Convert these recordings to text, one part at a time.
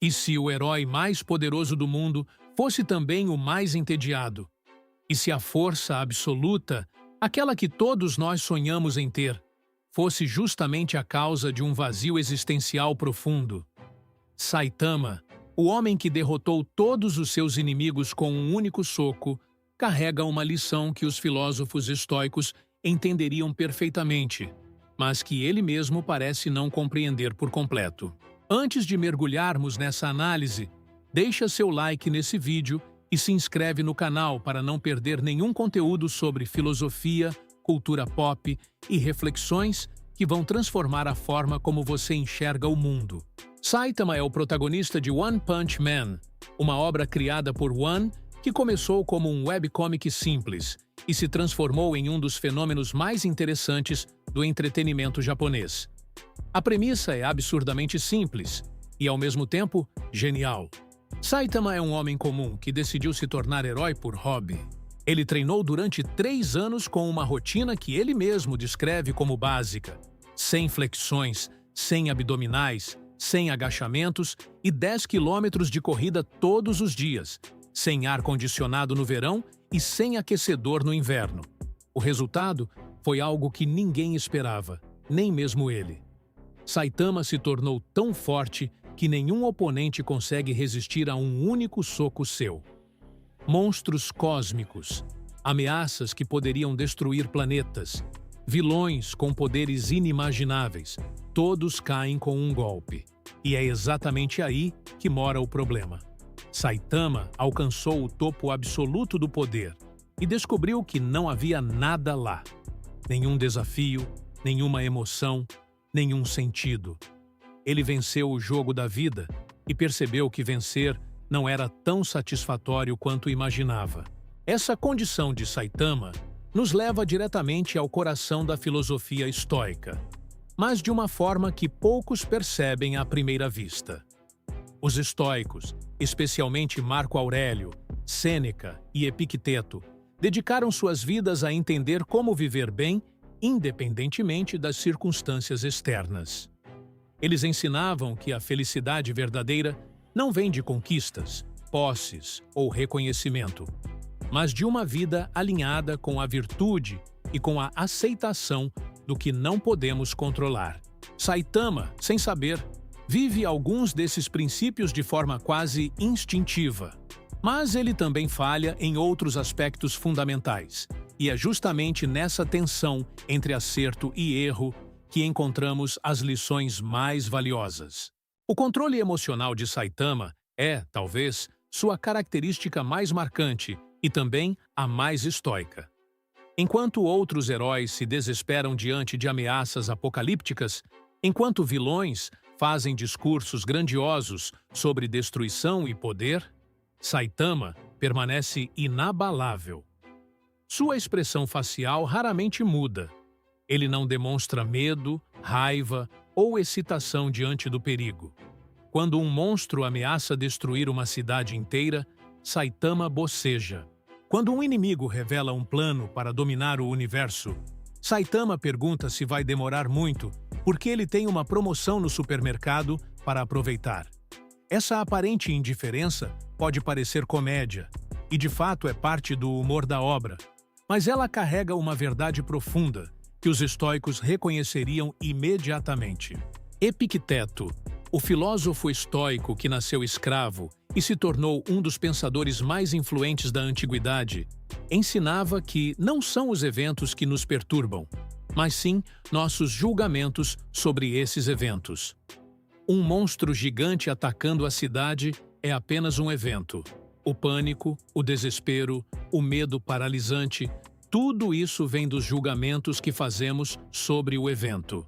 E se o herói mais poderoso do mundo fosse também o mais entediado? E se a força absoluta, aquela que todos nós sonhamos em ter, fosse justamente a causa de um vazio existencial profundo? Saitama, o homem que derrotou todos os seus inimigos com um único soco, carrega uma lição que os filósofos estoicos entenderiam perfeitamente, mas que ele mesmo parece não compreender por completo. Antes de mergulharmos nessa análise, deixa seu like nesse vídeo e se inscreve no canal para não perder nenhum conteúdo sobre filosofia, cultura pop e reflexões que vão transformar a forma como você enxerga o mundo. Saitama é o protagonista de One Punch Man, uma obra criada por One que começou como um webcomic simples e se transformou em um dos fenômenos mais interessantes do entretenimento japonês. A premissa é absurdamente simples e, ao mesmo tempo, genial. Saitama é um homem comum que decidiu se tornar herói por hobby. Ele treinou durante 3 anos com uma rotina que ele mesmo descreve como básica: 100 flexões, 100 abdominais, 100 agachamentos e 10 quilômetros de corrida todos os dias, sem ar-condicionado no verão e sem aquecedor no inverno. O resultado foi algo que ninguém esperava, nem mesmo ele. Saitama se tornou tão forte que nenhum oponente consegue resistir a um único soco seu. Monstros cósmicos, ameaças que poderiam destruir planetas, vilões com poderes inimagináveis, todos caem com um golpe. E é exatamente aí que mora o problema. Saitama alcançou o topo absoluto do poder e descobriu que não havia nada lá. Nenhum desafio, nenhuma emoção, nenhum sentido. Ele venceu o jogo da vida e percebeu que vencer não era tão satisfatório quanto imaginava. Essa condição de Saitama nos leva diretamente ao coração da filosofia estoica, mas de uma forma que poucos percebem à primeira vista. Os estoicos, especialmente Marco Aurélio, Sêneca e Epicteto, dedicaram suas vidas a entender como viver bem, independentemente das circunstâncias externas. Eles ensinavam que a felicidade verdadeira não vem de conquistas, posses ou reconhecimento, mas de uma vida alinhada com a virtude e com a aceitação do que não podemos controlar. Saitama, sem saber, vive alguns desses princípios de forma quase instintiva. Mas ele também falha em outros aspectos fundamentais, e é justamente nessa tensão entre acerto e erro que encontramos as lições mais valiosas. O controle emocional de Saitama é, talvez, sua característica mais marcante e também a mais estoica. Enquanto outros heróis se desesperam diante de ameaças apocalípticas, enquanto vilões fazem discursos grandiosos sobre destruição e poder, Saitama permanece inabalável. Sua expressão facial raramente muda. Ele não demonstra medo, raiva ou excitação diante do perigo. Quando um monstro ameaça destruir uma cidade inteira, Saitama boceja. Quando um inimigo revela um plano para dominar o universo, Saitama pergunta se vai demorar muito porque ele tem uma promoção no supermercado para aproveitar. Essa aparente indiferença pode parecer comédia, e de fato é parte do humor da obra, mas ela carrega uma verdade profunda que os estoicos reconheceriam imediatamente. Epicteto, o filósofo estoico que nasceu escravo e se tornou um dos pensadores mais influentes da antiguidade, ensinava que não são os eventos que nos perturbam, mas sim nossos julgamentos sobre esses eventos. Um monstro gigante atacando a cidade é apenas um evento. O pânico, o desespero, o medo paralisante, tudo isso vem dos julgamentos que fazemos sobre o evento.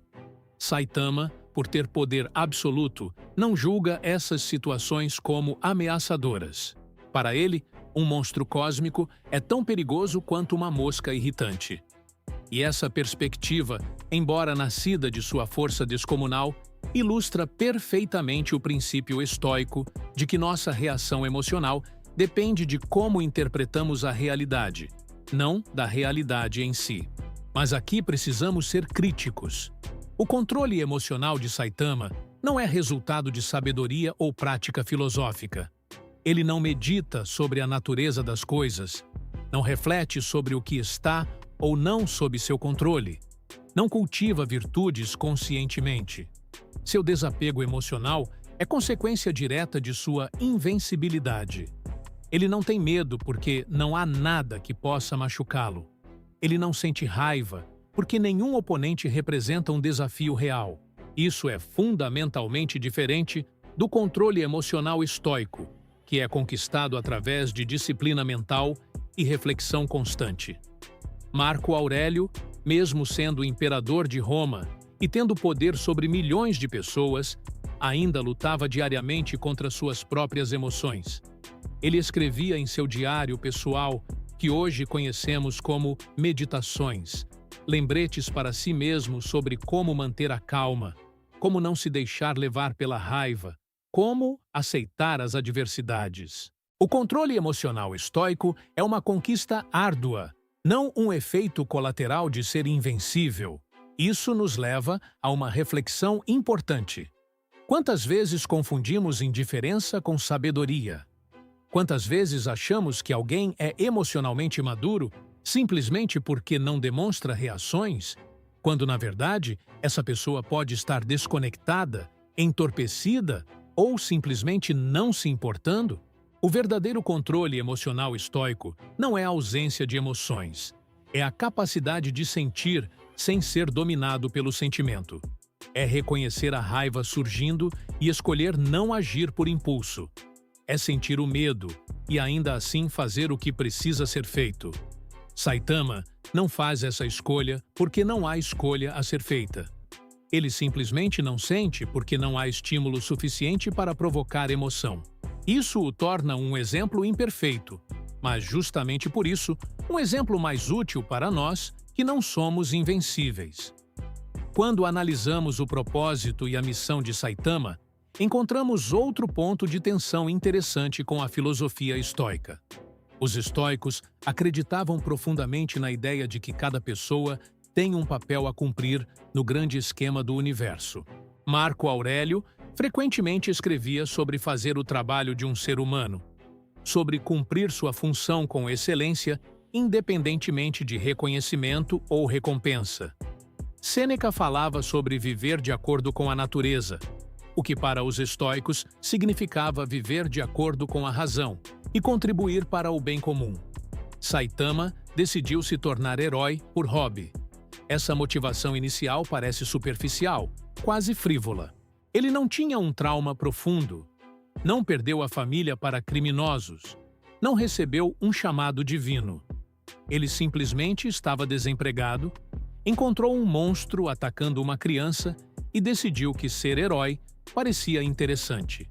Saitama, por ter poder absoluto, não julga essas situações como ameaçadoras. Para ele, um monstro cósmico é tão perigoso quanto uma mosca irritante. E essa perspectiva, embora nascida de sua força descomunal, ilustra perfeitamente o princípio estoico de que nossa reação emocional depende de como interpretamos a realidade, não da realidade em si. Mas aqui precisamos ser críticos. O controle emocional de Saitama não é resultado de sabedoria ou prática filosófica. Ele não medita sobre a natureza das coisas, não reflete sobre o que está ou não sob seu controle, não cultiva virtudes conscientemente. Seu desapego emocional é consequência direta de sua invencibilidade. Ele não tem medo porque não há nada que possa machucá-lo. Ele não sente raiva porque nenhum oponente representa um desafio real. Isso é fundamentalmente diferente do controle emocional estoico, que é conquistado através de disciplina mental e reflexão constante. Marco Aurélio, mesmo sendo imperador de Roma e tendo poder sobre milhões de pessoas, ainda lutava diariamente contra suas próprias emoções. Ele escrevia em seu diário pessoal, que hoje conhecemos como meditações, lembretes para si mesmo sobre como manter a calma, como não se deixar levar pela raiva, como aceitar as adversidades. O controle emocional estoico é uma conquista árdua, não um efeito colateral de ser invencível. Isso nos leva a uma reflexão importante. Quantas vezes confundimos indiferença com sabedoria? Quantas vezes achamos que alguém é emocionalmente maduro simplesmente porque não demonstra reações, quando, na verdade, essa pessoa pode estar desconectada, entorpecida ou simplesmente não se importando? O verdadeiro controle emocional estoico não é a ausência de emoções, é a capacidade de sentir sem ser dominado pelo sentimento. É reconhecer a raiva surgindo e escolher não agir por impulso. É sentir o medo e ainda assim fazer o que precisa ser feito. Saitama não faz essa escolha porque não há escolha a ser feita. Ele simplesmente não sente porque não há estímulo suficiente para provocar emoção. Isso o torna um exemplo imperfeito, mas justamente por isso, um exemplo mais útil para nós que não somos invencíveis. Quando analisamos o propósito e a missão de Saitama, encontramos outro ponto de tensão interessante com a filosofia estoica. Os estoicos acreditavam profundamente na ideia de que cada pessoa tem um papel a cumprir no grande esquema do universo. Marco Aurélio frequentemente escrevia sobre fazer o trabalho de um ser humano, sobre cumprir sua função com excelência, independentemente de reconhecimento ou recompensa. Sêneca falava sobre viver de acordo com a natureza, o que para os estoicos significava viver de acordo com a razão e contribuir para o bem comum. Saitama decidiu se tornar herói por hobby. Essa motivação inicial parece superficial, quase frívola. Ele não tinha um trauma profundo, não perdeu a família para criminosos, não recebeu um chamado divino. Ele simplesmente estava desempregado, encontrou um monstro atacando uma criança e decidiu que ser herói parecia interessante.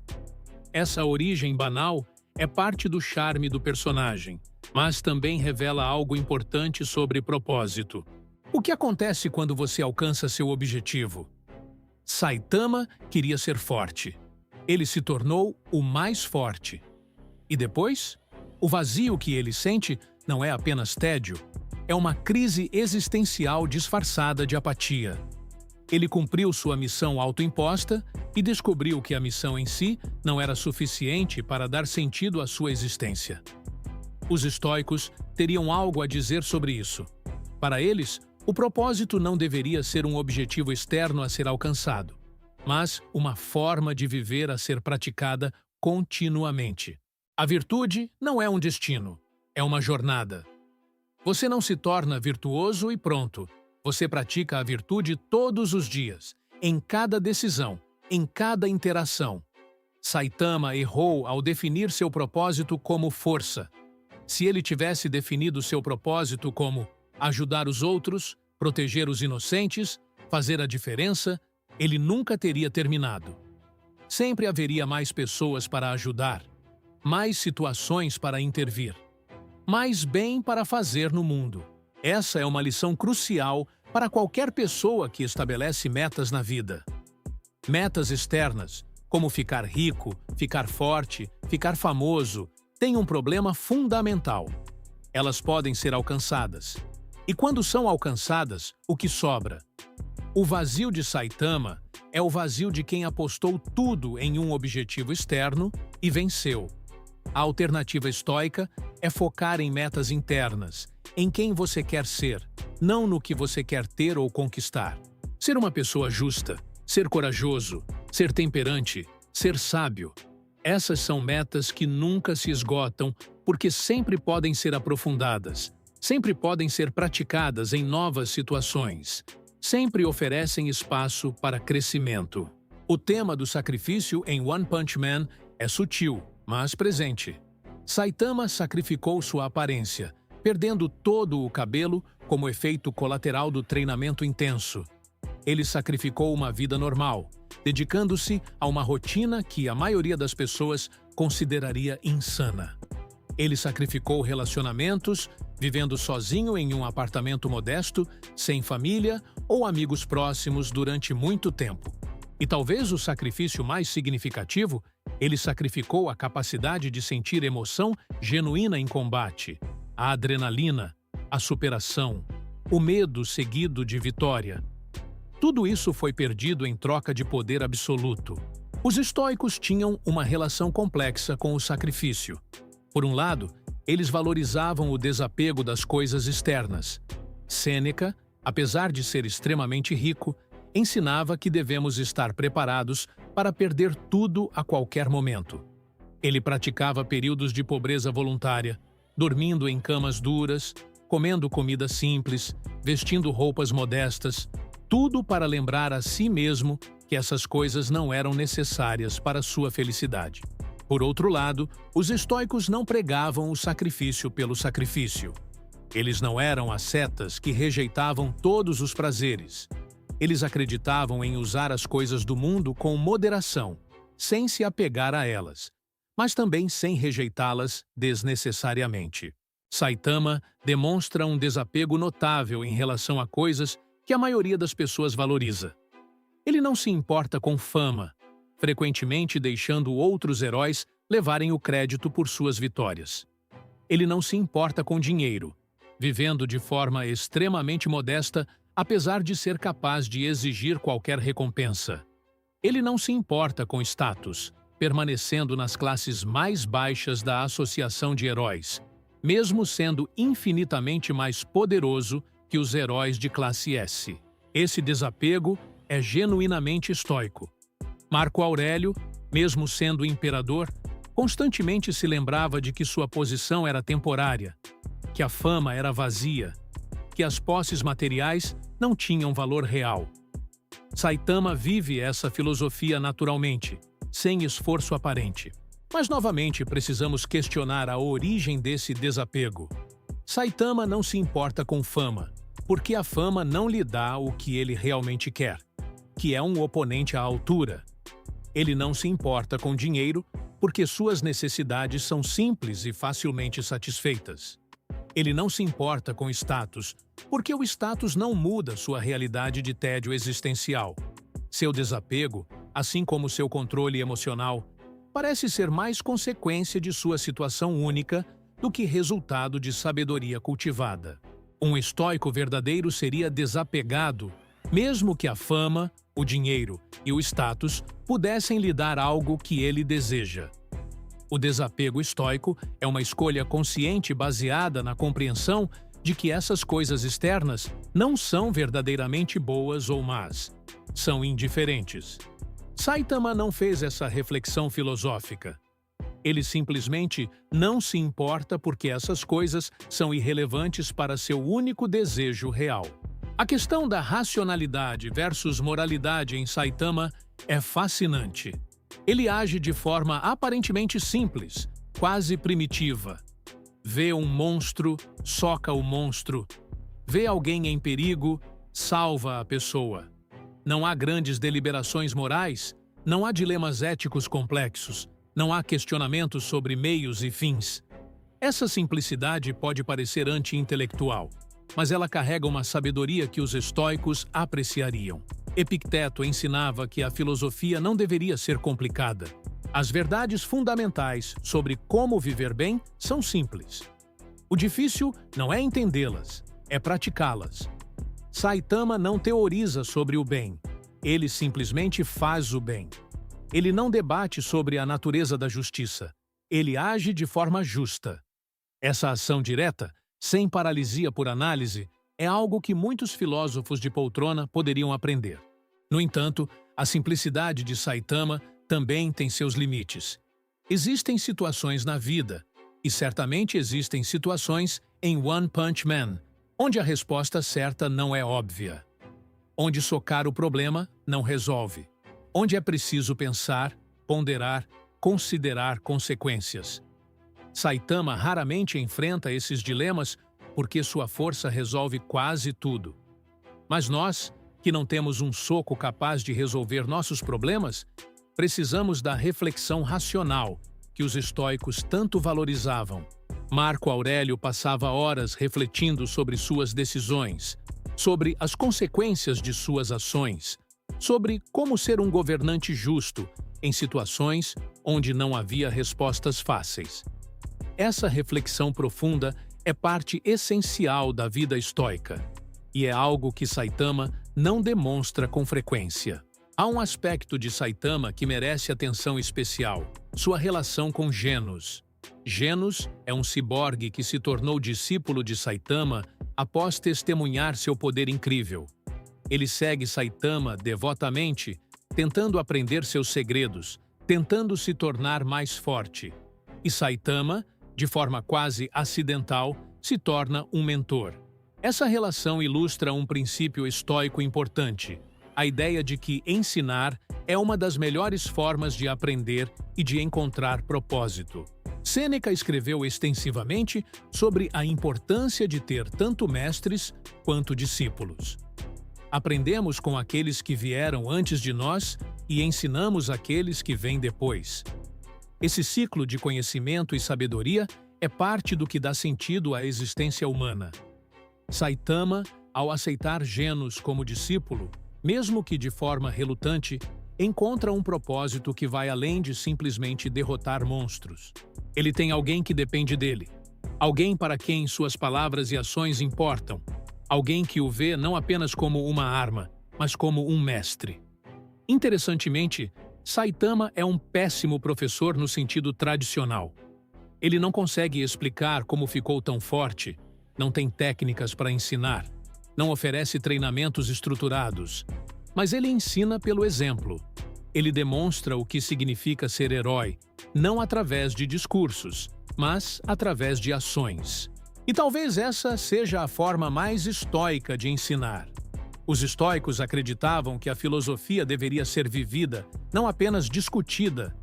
Essa origem banal é parte do charme do personagem, mas também revela algo importante sobre propósito. O que acontece quando você alcança seu objetivo? Saitama queria ser forte. Ele se tornou o mais forte. E depois? O vazio que ele sente não é apenas tédio, é uma crise existencial disfarçada de apatia. Ele cumpriu sua missão autoimposta e descobriu que a missão em si não era suficiente para dar sentido à sua existência. Os estoicos teriam algo a dizer sobre isso. Para eles, o propósito não deveria ser um objetivo externo a ser alcançado, mas uma forma de viver a ser praticada continuamente. A virtude não é um destino, é uma jornada. Você não se torna virtuoso e pronto. Você pratica a virtude todos os dias, em cada decisão, em cada interação. Saitama errou ao definir seu propósito como força. Se ele tivesse definido seu propósito como ajudar os outros, proteger os inocentes, fazer a diferença, ele nunca teria terminado. Sempre haveria mais pessoas para ajudar, mais situações para intervir, mais bem para fazer no mundo. Essa é uma lição crucial para qualquer pessoa que estabelece metas na vida. Metas externas, como ficar rico, ficar forte, ficar famoso, têm um problema fundamental. Elas podem ser alcançadas. E quando são alcançadas, o que sobra? O vazio de Saitama é o vazio de quem apostou tudo em um objetivo externo e venceu. A alternativa estoica é focar em metas internas, em quem você quer ser, não no que você quer ter ou conquistar. Ser uma pessoa justa, ser corajoso, ser temperante, ser sábio. Essas são metas que nunca se esgotam porque sempre podem ser aprofundadas, sempre podem ser praticadas em novas situações, sempre oferecem espaço para crescimento. O tema do sacrifício em One Punch Man é sutil, mas presente. Saitama sacrificou sua aparência, perdendo todo o cabelo como efeito colateral do treinamento intenso. Ele sacrificou uma vida normal, dedicando-se a uma rotina que a maioria das pessoas consideraria insana. Ele sacrificou relacionamentos, vivendo sozinho em um apartamento modesto, sem família ou amigos próximos durante muito tempo. E talvez o sacrifício mais significativo, ele sacrificou a capacidade de sentir emoção genuína em combate, a adrenalina, a superação, o medo seguido de vitória. Tudo isso foi perdido em troca de poder absoluto. Os estoicos tinham uma relação complexa com o sacrifício. Por um lado, eles valorizavam o desapego das coisas externas. Sêneca, apesar de ser extremamente rico, ensinava que devemos estar preparados para perder tudo a qualquer momento. Ele praticava períodos de pobreza voluntária, dormindo em camas duras, comendo comida simples, vestindo roupas modestas, tudo para lembrar a si mesmo que essas coisas não eram necessárias para sua felicidade. Por outro lado, os estoicos não pregavam o sacrifício pelo sacrifício. Eles não eram ascetas que rejeitavam todos os prazeres. Eles acreditavam em usar as coisas do mundo com moderação, sem se apegar a elas, mas também sem rejeitá-las desnecessariamente. Saitama demonstra um desapego notável em relação a coisas que a maioria das pessoas valoriza. Ele não se importa com fama, frequentemente deixando outros heróis levarem o crédito por suas vitórias. Ele não se importa com dinheiro, vivendo de forma extremamente modesta, apesar de ser capaz de exigir qualquer recompensa. Ele não se importa com status, permanecendo nas classes mais baixas da associação de heróis, mesmo sendo infinitamente mais poderoso que os heróis de classe S. Esse desapego é genuinamente estoico. Marco Aurélio, mesmo sendo imperador, constantemente se lembrava de que sua posição era temporária, que a fama era vazia, que as posses materiais não tinham valor real. Saitama vive essa filosofia naturalmente, sem esforço aparente. Mas novamente precisamos questionar a origem desse desapego. Saitama não se importa com fama, porque a fama não lhe dá o que ele realmente quer, que é um oponente à altura. Ele não se importa com dinheiro, porque suas necessidades são simples e facilmente satisfeitas. Ele não se importa com status, porque o status não muda sua realidade de tédio existencial. Seu desapego, assim como seu controle emocional, parece ser mais consequência de sua situação única do que resultado de sabedoria cultivada. Um estoico verdadeiro seria desapegado, mesmo que a fama, o dinheiro e o status pudessem lhe dar algo que ele deseja. O desapego estoico é uma escolha consciente baseada na compreensão de que essas coisas externas não são verdadeiramente boas ou más, são indiferentes. Saitama não fez essa reflexão filosófica. Ele simplesmente não se importa porque essas coisas são irrelevantes para seu único desejo real. A questão da racionalidade versus moralidade em Saitama é fascinante. Ele age de forma aparentemente simples, quase primitiva. Vê um monstro, soca o monstro. Vê alguém em perigo, salva a pessoa. Não há grandes deliberações morais, não há dilemas éticos complexos, não há questionamentos sobre meios e fins. Essa simplicidade pode parecer anti-intelectual, mas ela carrega uma sabedoria que os estoicos apreciariam. Epicteto ensinava que a filosofia não deveria ser complicada. As verdades fundamentais sobre como viver bem são simples. O difícil não é entendê-las, é praticá-las. Saitama não teoriza sobre o bem. Ele simplesmente faz o bem. Ele não debate sobre a natureza da justiça. Ele age de forma justa. Essa ação direta, sem paralisia por análise, é algo que muitos filósofos de poltrona poderiam aprender. No entanto, a simplicidade de Saitama também tem seus limites. Existem situações na vida, e certamente existem situações em One Punch Man, onde a resposta certa não é óbvia. Onde socar o problema não resolve. Onde é preciso pensar, ponderar, considerar consequências. Saitama raramente enfrenta esses dilemas porque sua força resolve quase tudo. Mas nós, que não temos um soco capaz de resolver nossos problemas, precisamos da reflexão racional que os estoicos tanto valorizavam. Marco Aurélio passava horas refletindo sobre suas decisões, sobre as consequências de suas ações, sobre como ser um governante justo em situações onde não havia respostas fáceis. Essa reflexão profunda é parte essencial da vida estoica, e é algo que Saitama não demonstra com frequência. Há um aspecto de Saitama que merece atenção especial: sua relação com Genos. Genos é um ciborgue que se tornou discípulo de Saitama após testemunhar seu poder incrível. Ele segue Saitama devotamente, tentando aprender seus segredos, tentando se tornar mais forte. E Saitama, de forma quase acidental, se torna um mentor. Essa relação ilustra um princípio estoico importante: a ideia de que ensinar é uma das melhores formas de aprender e de encontrar propósito. Sêneca escreveu extensivamente sobre a importância de ter tanto mestres quanto discípulos. Aprendemos com aqueles que vieram antes de nós e ensinamos aqueles que vêm depois. Esse ciclo de conhecimento e sabedoria é parte do que dá sentido à existência humana. Saitama, ao aceitar Genos como discípulo, mesmo que de forma relutante, encontra um propósito que vai além de simplesmente derrotar monstros. Ele tem alguém que depende dele, alguém para quem suas palavras e ações importam, alguém que o vê não apenas como uma arma, mas como um mestre. Interessantemente, Saitama é um péssimo professor no sentido tradicional. Ele não consegue explicar como ficou tão forte, não tem técnicas para ensinar, não oferece treinamentos estruturados, mas ele ensina pelo exemplo. Ele demonstra o que significa ser herói, não através de discursos, mas através de ações. E talvez essa seja a forma mais estoica de ensinar. Os estoicos acreditavam que a filosofia deveria ser vivida, não apenas discutida.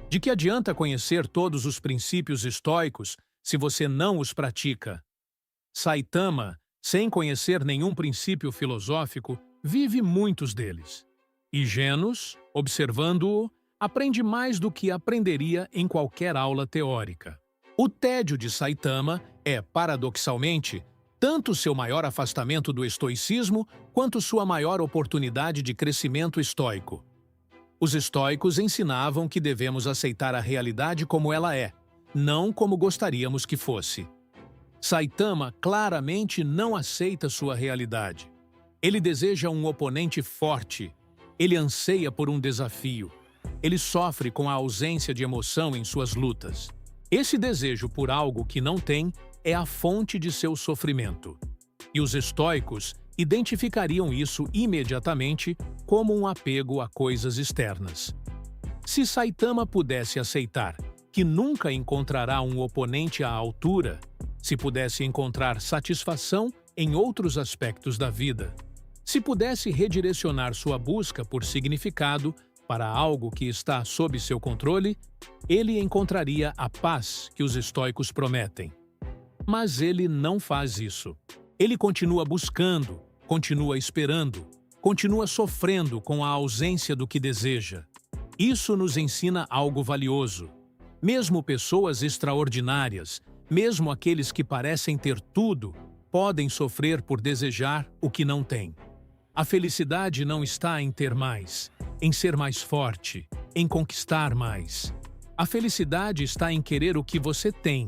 De que adianta conhecer todos os princípios estoicos se você não os pratica? Saitama, sem conhecer nenhum princípio filosófico, vive muitos deles. E Genos, observando-o, aprende mais do que aprenderia em qualquer aula teórica. O tédio de Saitama é, paradoxalmente, tanto seu maior afastamento do estoicismo quanto sua maior oportunidade de crescimento estoico. Os estoicos ensinavam que devemos aceitar a realidade como ela é, não como gostaríamos que fosse. Saitama claramente não aceita sua realidade. Ele deseja um oponente forte. Ele anseia por um desafio. Ele sofre com a ausência de emoção em suas lutas. Esse desejo por algo que não tem é a fonte de seu sofrimento. E os estoicos identificariam isso imediatamente como um apego a coisas externas. Se Saitama pudesse aceitar que nunca encontrará um oponente à altura, se pudesse encontrar satisfação em outros aspectos da vida, se pudesse redirecionar sua busca por significado para algo que está sob seu controle, ele encontraria a paz que os estoicos prometem. Mas ele não faz isso. Ele continua buscando, continua esperando, continua sofrendo com a ausência do que deseja. Isso nos ensina algo valioso. Mesmo pessoas extraordinárias, mesmo aqueles que parecem ter tudo, podem sofrer por desejar o que não têm. A felicidade não está em ter mais, em ser mais forte, em conquistar mais. A felicidade está em querer o que você tem,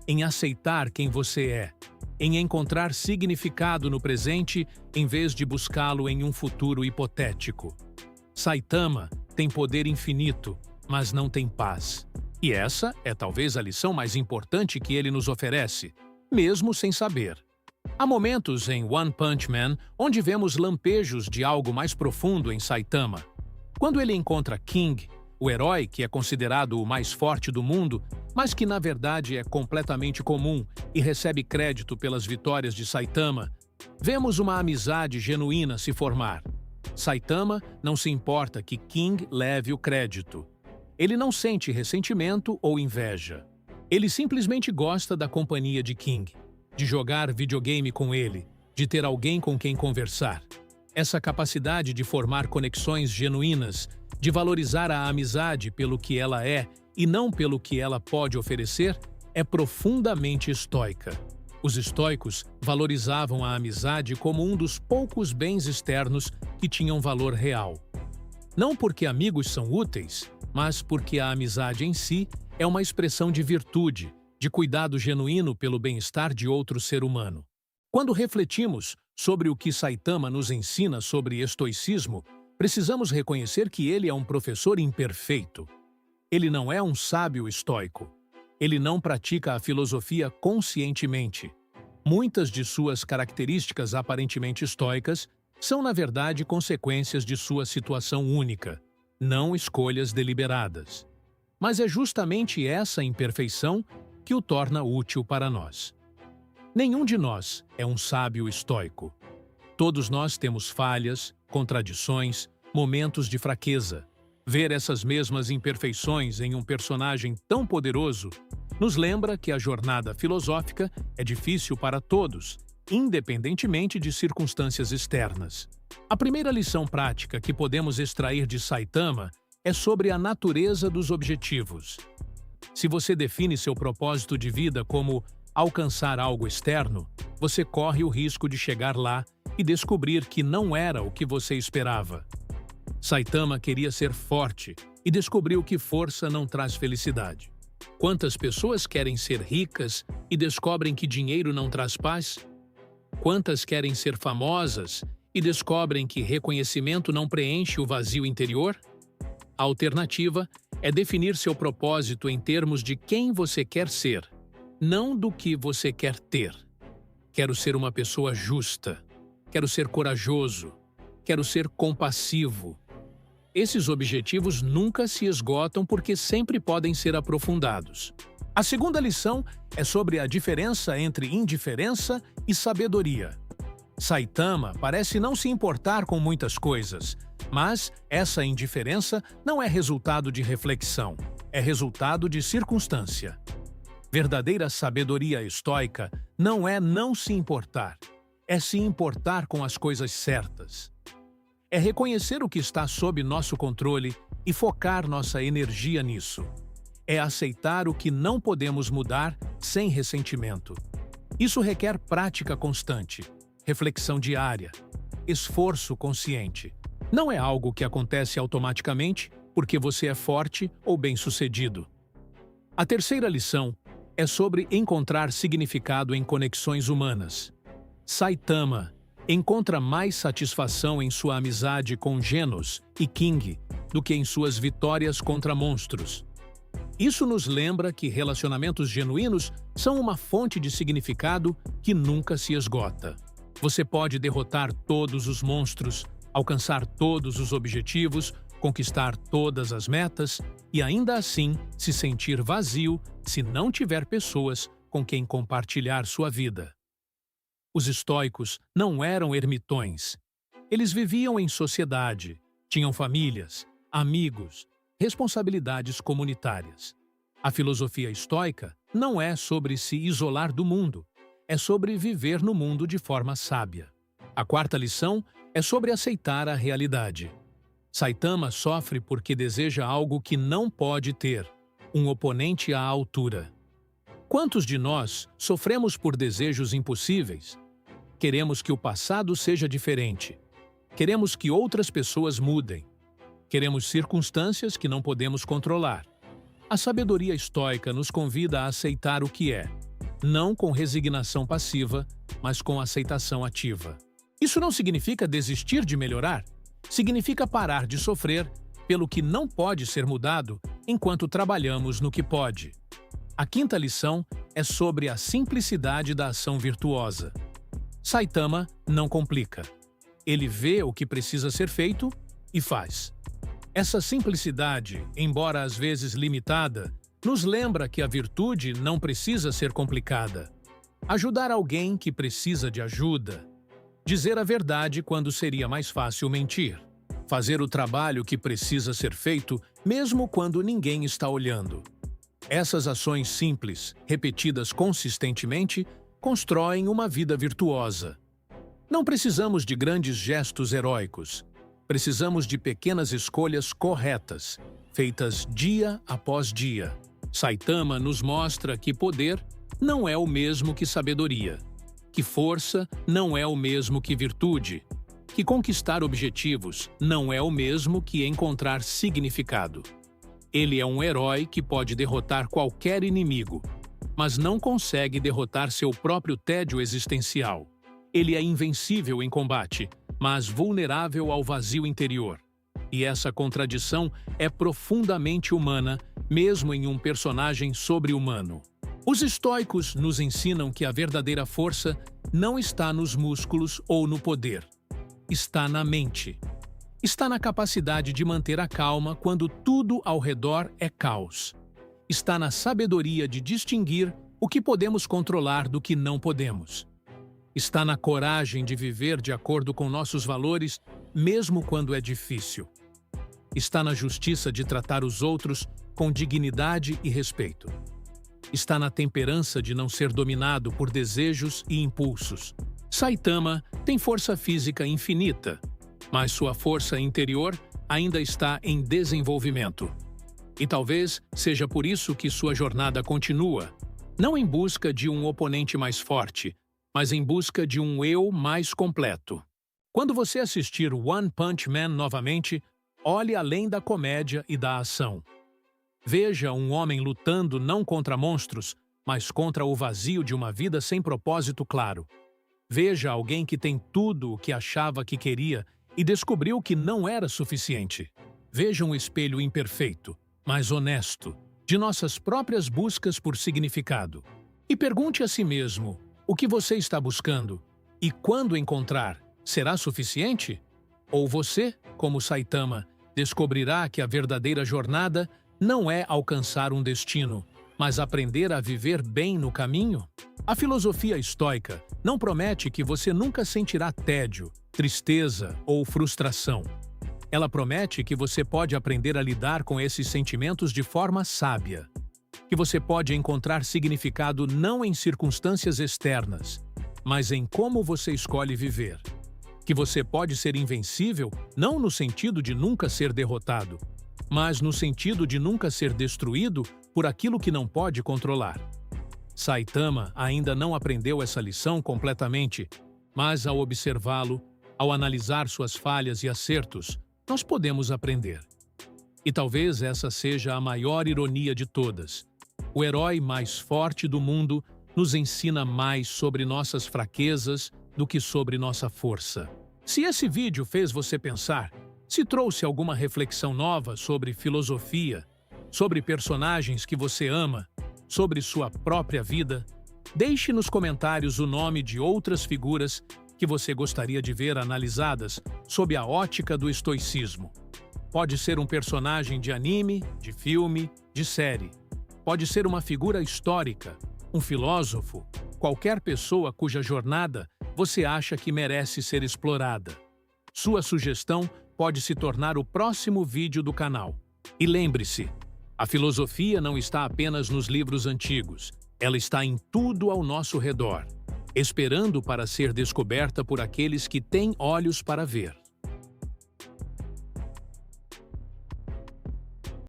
em aceitar quem você é. em encontrar significado no presente em vez de buscá-lo em um futuro hipotético. Saitama tem poder infinito, mas não tem paz. E essa é talvez a lição mais importante que ele nos oferece, mesmo sem saber. Há momentos em One Punch Man onde vemos lampejos de algo mais profundo em Saitama. Quando ele encontra King, o herói que é considerado o mais forte do mundo, mas que na verdade é completamente comum e recebe crédito pelas vitórias de Saitama, vemos uma amizade genuína se formar. Saitama não se importa que King leve o crédito. Ele não sente ressentimento ou inveja. Ele simplesmente gosta da companhia de King, de jogar videogame com ele, de ter alguém com quem conversar. Essa capacidade de formar conexões genuínas, de valorizar a amizade pelo que ela é e não pelo que ela pode oferecer, é profundamente estoica. Os estoicos valorizavam a amizade como um dos poucos bens externos que tinham valor real. Não porque amigos são úteis, mas porque a amizade em si é uma expressão de virtude, de cuidado genuíno pelo bem-estar de outro ser humano. Quando refletimos sobre o que Saitama nos ensina sobre estoicismo, precisamos reconhecer que ele é um professor imperfeito. Ele não é um sábio estoico. Ele não pratica a filosofia conscientemente. Muitas de suas características aparentemente estoicas são, na verdade, consequências de sua situação única, não escolhas deliberadas. Mas é justamente essa imperfeição que o torna útil para nós. Nenhum de nós é um sábio estoico. Todos nós temos falhas, contradições, momentos de fraqueza. Ver essas mesmas imperfeições em um personagem tão poderoso nos lembra que a jornada filosófica é difícil para todos, independentemente de circunstâncias externas. A primeira lição prática que podemos extrair de Saitama é sobre a natureza dos objetivos. Se você define seu propósito de vida como alcançar algo externo, você corre o risco de chegar lá e descobrir que não era o que você esperava. Saitama queria ser forte e descobriu que força não traz felicidade. Quantas pessoas querem ser ricas e descobrem que dinheiro não traz paz? Quantas querem ser famosas e descobrem que reconhecimento não preenche o vazio interior? A alternativa é definir seu propósito em termos de quem você quer ser, não do que você quer ter. Quero ser uma pessoa justa. Quero ser corajoso. Quero ser compassivo. Esses objetivos nunca se esgotam porque sempre podem ser aprofundados. A segunda lição é sobre a diferença entre indiferença e sabedoria. Saitama parece não se importar com muitas coisas, mas essa indiferença não é resultado de reflexão, é resultado de circunstância. Verdadeira sabedoria estoica não é não se importar, é se importar com as coisas certas. É reconhecer o que está sob nosso controle e focar nossa energia nisso. É aceitar o que não podemos mudar sem ressentimento. Isso requer prática constante, reflexão diária, esforço consciente. Não é algo que acontece automaticamente porque você é forte ou bem-sucedido. A terceira lição é sobre encontrar significado em conexões humanas. Saitama encontra mais satisfação em sua amizade com Genos e King do que em suas vitórias contra monstros. Isso nos lembra que relacionamentos genuínos são uma fonte de significado que nunca se esgota. Você pode derrotar todos os monstros, alcançar todos os objetivos, conquistar todas as metas e ainda assim se sentir vazio se não tiver pessoas com quem compartilhar sua vida. Os estoicos não eram ermitões. Eles viviam em sociedade, tinham famílias, amigos, responsabilidades comunitárias. A filosofia estoica não é sobre se isolar do mundo, é sobre viver no mundo de forma sábia. A quarta lição é sobre aceitar a realidade. Saitama sofre porque deseja algo que não pode ter, um oponente à altura. Quantos de nós sofremos por desejos impossíveis? Queremos que o passado seja diferente. Queremos que outras pessoas mudem. Queremos circunstâncias que não podemos controlar. A sabedoria estoica nos convida a aceitar o que é. não com resignação passiva, mas com aceitação ativa. Isso não significa desistir de melhorar, significa parar de sofrer pelo que não pode ser mudado enquanto trabalhamos no que pode. A quinta lição é sobre a simplicidade da ação virtuosa. Saitama não complica. Ele vê o que precisa ser feito e faz. Essa simplicidade, embora às vezes limitada, nos lembra que a virtude não precisa ser complicada. Ajudar alguém que precisa de ajuda. Dizer a verdade quando seria mais fácil mentir. Fazer o trabalho que precisa ser feito, mesmo quando ninguém está olhando. Essas ações simples, repetidas consistentemente, constroem uma vida virtuosa. Não precisamos de grandes gestos heróicos. Precisamos de pequenas escolhas corretas, feitas dia após dia. Saitama nos mostra que poder não é o mesmo que sabedoria, que força não é o mesmo que virtude, que conquistar objetivos não é o mesmo que encontrar significado. Ele é um herói que pode derrotar qualquer inimigo, mas não consegue derrotar seu próprio tédio existencial. Ele é invencível em combate, mas vulnerável ao vazio interior. E essa contradição é profundamente humana, mesmo em um personagem sobre-humano. Os estoicos nos ensinam que a verdadeira força não está nos músculos ou no poder. Está na mente. Está na capacidade de manter a calma quando tudo ao redor é caos. Está na sabedoria de distinguir o que podemos controlar do que não podemos. Está na coragem de viver de acordo com nossos valores, mesmo quando é difícil. Está na justiça de tratar os outros com dignidade e respeito. Está na temperança de não ser dominado por desejos e impulsos. Saitama tem força física infinita, mas sua força interior ainda está em desenvolvimento. E talvez seja por isso que sua jornada continua, não em busca de um oponente mais forte, mas em busca de um eu mais completo. Quando você assistir One Punch Man novamente, olhe além da comédia e da ação. Veja um homem lutando não contra monstros, mas contra o vazio de uma vida sem propósito claro. Veja alguém que tem tudo o que achava que queria e descobriu que não era suficiente. Veja um espelho imperfeito, mas honesto, de nossas próprias buscas por significado. E pergunte a si mesmo: o que você está buscando? E quando encontrar, será suficiente? Ou você, como Saitama, descobrirá que a verdadeira jornada não é alcançar um destino, mas aprender a viver bem no caminho? A filosofia estoica não promete que você nunca sentirá tédio, tristeza ou frustração. Ela promete que você pode aprender a lidar com esses sentimentos de forma sábia. Que você pode encontrar significado não em circunstâncias externas, mas em como você escolhe viver. Que você pode ser invencível não no sentido de nunca ser derrotado, mas no sentido de nunca ser destruído por aquilo que não pode controlar. Saitama ainda não aprendeu essa lição completamente, mas ao observá-lo, ao analisar suas falhas e acertos, nós podemos aprender. E talvez essa seja a maior ironia de todas. O herói mais forte do mundo nos ensina mais sobre nossas fraquezas do que sobre nossa força. Se esse vídeo fez você pensar, se trouxe alguma reflexão nova sobre filosofia, sobre personagens que você ama, sobre sua própria vida, deixe nos comentários o nome de outras figuras que você gostaria de ver analisadas sob a ótica do estoicismo. Pode ser um personagem de anime, de filme, de série. Pode ser uma figura histórica, um filósofo, qualquer pessoa cuja jornada você acha que merece ser explorada. Sua sugestão pode se tornar o próximo vídeo do canal. E lembre-se, a filosofia não está apenas nos livros antigos, ela está em tudo ao nosso redor, esperando para ser descoberta por aqueles que têm olhos para ver.